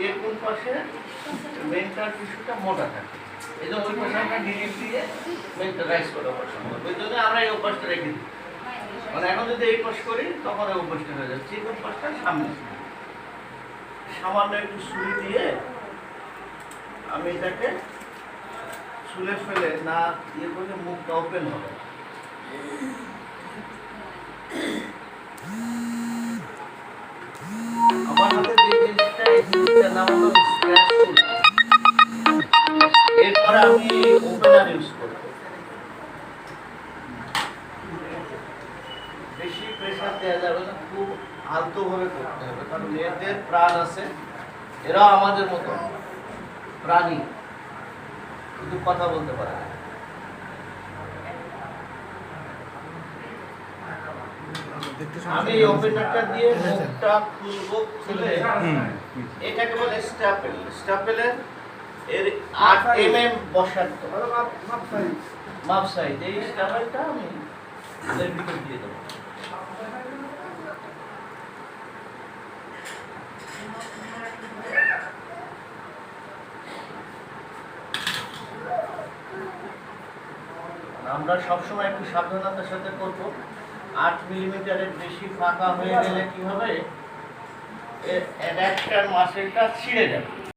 এর কোন পাশে মেন্টাল টিস্যুটা মোটা থাকে, এই জন্য ওই পাশে আমরা ডিলিট দিয়ে মেন্টাল রাইজ করে অপারেশন করবো। এই জন্য আমরা এই অভ্যাসটা রেখে দিই। মানে এখন যদি এই পাশ করি তখন এই অভ্যাসটা হয়ে যাচ্ছে। এই কোন পাশটা সামনে সামান্য একটু ছুরি দিয়ে আমি এটাকে ছুলে ফেলে না ইয়ে করলে মুখটা ওপেন হবে। আমার হাতে যে জিনিসটা, এই জিনিসটার নাম হলো স্ক্র্যাচ টুল। এরপরে আমি ওপেনার ইউজ করব। বেশি প্রেসার দেওয়া যাবে না, খুব আলতো ভাবে করতে হবে, কারণ এদের প্রাণ আছে, এরাও আমাদের মতো প্রাণী, কিন্তু কথা বলতে পারে না। আমি ওপেনারটা দিয়ে মুখটা খুলবো, খুলে এটাকে বলে স্ট্যাপেল। স্ট্যাপেলের এর 8 mm বসার তো মাপ সাইজ। এই স্ট্যাপেলটা আমি এর ভিতর দিয়ে দেবো। আমরা সবসময় একটু সাবধানতার সাথে করবো। 8 মিলিমিটারের বেশি ফাঁকা হয়ে গেলে কি হবে, অ্যাডাক্টর মাসেলটা ছিঁড়ে যাবে।